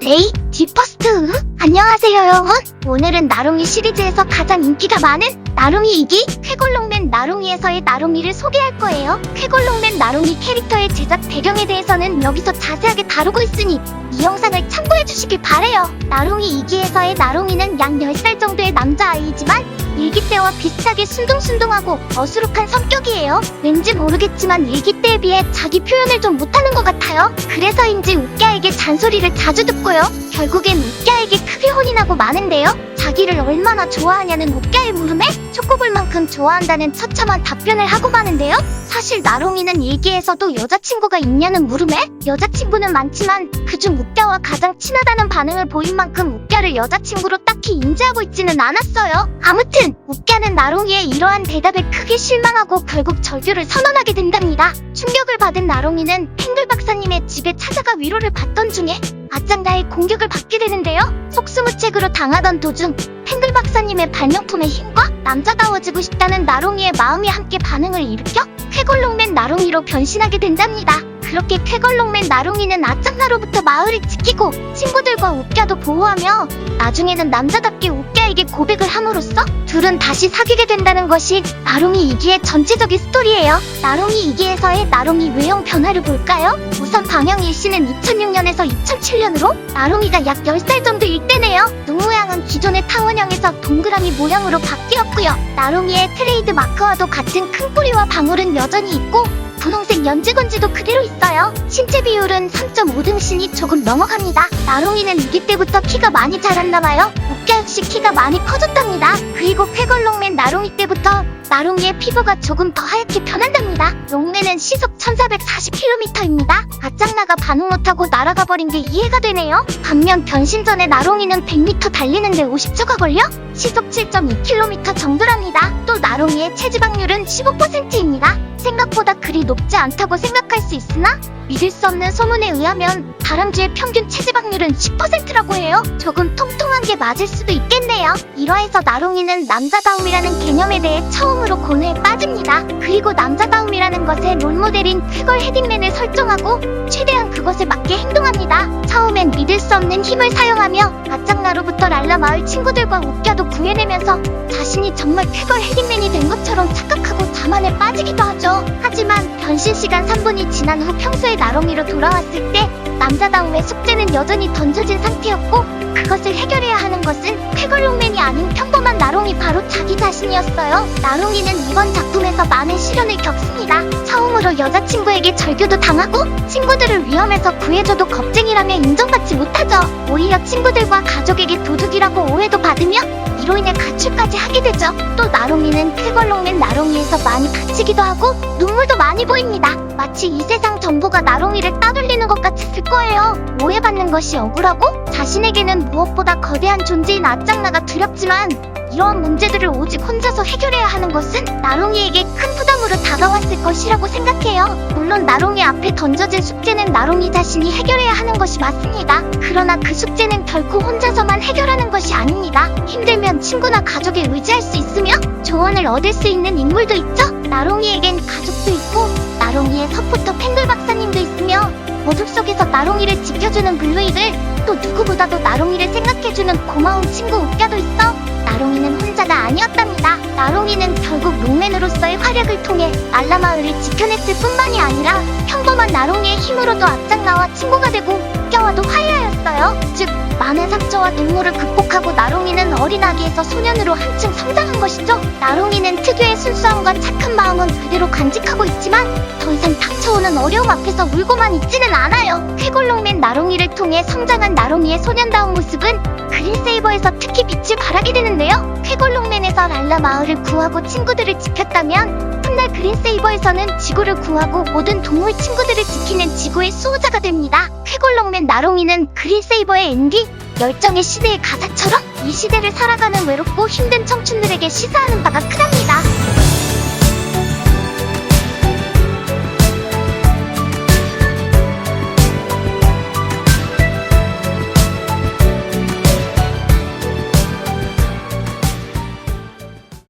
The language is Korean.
제이, 디퍼스트. 안녕하세요 여러분. 오늘은 나롱이 시리즈에서 가장 인기가 많은 나롱이 2기 쾌골롱맨 나롱이에서의 나롱이를 소개할 거예요. 쾌골롱맨 나롱이 캐릭터의 제작 배경에 대해서는 여기서 자세하게 다루고 있으니 이 영상을 참고해 주시길 바래요. 나롱이 2기에서의 나롱이는 약 10살 정도의 남자아이지만 1기 때와 비슷하게 순둥순둥하고 어수룩한 성격이에요. 왠지 모르겠지만 1기 때에 비해 자기 표현을 좀 못하는 것 같아요. 그래서인지 우끼아에게 잔소리를 자주 듣고요. 결국엔 우끼아에게 크게 혼이 나고 마는데요. 자기를 얼마나 좋아하냐는 우끼아의 물음에 초코볼만큼 좋아한다는 처참한 답변을 하고 마는데요. 사실 나롱이는 1기에서도 여자친구가 있냐는 물음에 여자친구는 많지만 그중 우끼아와 가장 친하다는 반응을 보인 만큼 우끼아를 여자친구로 딱히 인지하고 있지는 않았어요. 아무튼 우끼아는 나롱이의 이러한 대답에 크게 실망하고 결국 절규를 선언하게 된답니다. 충격을 받은 나롱이는 팽글 박사님의 집에 찾아가 위로를 받던 중에 아짱나의 공격을 받게 되는데요. 속수무책으로 당하던 도중 팽글 박사님의 발명품의 힘과 남자다워지고 싶다는 나롱이의 마음이 함께 반응을 일으켜 쾌골롱맨 나롱이로 변신하게 된답니다. 그렇게 쾌골롱맨 나롱이는 아짱나로부터 마을을 지키고 친구들과 우끼아도 보호하며 나중에는 남자답게 우끼아에게 고백을 함으로써 둘은 다시 사귀게 된다는 것이 나롱이 2기의 전체적인 스토리예요. 나롱이 2기에서의 나롱이 외형 변화를 볼까요? 우선 방영 일시는 2006년에서 2007년으로 나롱이가 약 10살 정도일 때네요. 눈 모양은 기존의 타원형에서 동그라미 모양으로 바뀌었고요. 나롱이의 트레이드 마크와도 같은 큰 뿌리와 방울은 여전히 있고 분홍색 연지건지도 그대로 있어요. 신체 비율은 3.5등신이 조금 넘어갑니다. 나롱이는 2기 때부터 키가 많이 자랐나봐요. 우끼아 역시 키가 많이 커졌답니다. 그리고 쾌골롱맨 나롱이 때부터 나롱이의 피부가 조금 더 하얗게 변한답니다. 롱맨은 시속 1440km입니다. 아짱나가 반응 못하고 날아가 버린 게 이해가 되네요. 반면 변신 전에 나롱이는 100m 달리는데 50초가 걸려 시속 7.2km 정도랍니다. 또 나롱이의 체지방률은 15%입니다. 생각보다 그리 높지 않다고 생각할 수 있으나 믿을 수 없는 소문에 의하면 다람쥐의 평균 체지방률은 10%라고 해요. 조금 통통한 게 맞을 수도 있겠네요. 일화에서 나롱이는 남자다움이라는 개념에 대해 처음으로 고뇌에 빠집니다. 그리고 남자다움이라는 것의 롤모델인 쾌걸 헤딩맨을 설정하고 최대한 그것에 맞게 행동합니다. 처음엔 믿을 수 없는 힘을 사용하며 아짱나로부터 랄라 마을 친구들과 우끼아도 구해내면서 자신이 정말 쾌걸 헤딩맨이 된 것처럼 착각하고 자만에 빠지기도 하죠. 하지만 변신 시간 3분이 지난 후 평소의 나롱이로 돌아왔을 때 남자다움의 숙제는 여전히 던져진 상태였고 그것을 해결해야 하는 것은 쾌골롱맨이 아닌 평범한 나롱이 바로 자기 자신이었어요. 나롱이는 이번 작품에서 많은 시련을 겪습니다. 처음으로 여자친구에게 절규도 당하고 친구들을 위험해서 구해줘도 겁쟁이라며 인정받지 못하죠. 오히려 친구들과 가족에게 도둑이라고 오해도 받으며 이로 인해 가출까지 하게 되죠. 또 나롱이는 쾌골롱맨 나롱이에서 많이 다치기도 하고 눈물도 많이 보입니다. 마치 이 세상 전부가 나롱이를 따돌리는 것 같았을 거예요. 오해받는 것이 억울하고 자신에게는 무엇보다 거대한 존재인 아짱나가 두렵지만 이러한 문제들을 오직 혼자서 해결해야 하는 것은 나롱이에게 큰 부담으로 다가왔을 것이라고 생각해요. 물론 나롱이 앞에 던져진 숙제는 나롱이 자신이 해결해야 하는 것이 맞습니다. 그러나 그 숙제는 결코 혼자서만 해결하는 것이 아닙니다. 힘들면 친구나 가족에 의지할 수 있으며 조언을 얻을 수 있는 인물도 있죠. 나롱이에겐 가족도 있고 나롱이의 서포터 팽글 박사님도 있으며 어둠 속에서 나롱이를 지켜주는 블루이글 또 누구보다도 나롱이를 생각해주는 고마운 친구 우끼아도 있어. 나롱이는 혼자가 아니었답니다. 나롱이는 결국 롱맨으로서의 활약을 통해 랄라 마을을 지켜냈을 뿐만이 아니라 평범한 나롱이의 힘으로도 아짱나와 친구가 되고 우끼아와도 화해하였어요. 즉 많은 상처와 눈물을 극복하고 나롱이는 어린아기에서 소년으로 한층 성장한 것이죠. 나롱이는 특유의 순수함과 착한 마음은 그대로 간직하고 있지만 더 이상 닥쳐오는 어려움 앞에서 울고만 있지는 않아요. 쾌골롱맨 나롱이를 통해 성장한 나롱이의 소년다운 모습은 그린세이버에서 특히 빛을 발하게 되는데요. 쾌골롱맨에서 랄라 마을을 구하고 친구들을 지켰다면 훗날 그린세이버에서는 지구를 구하고 모든 동물 친구들을 지키는 지구의 수호자가 됩니다. 쾌골롱맨 나롱이는 그린세이버의 엔딩 열정의 시대의 가사처럼 이 시대를 살아가는 외롭고 힘든 청춘들에게 시사하는 바가 크답니다.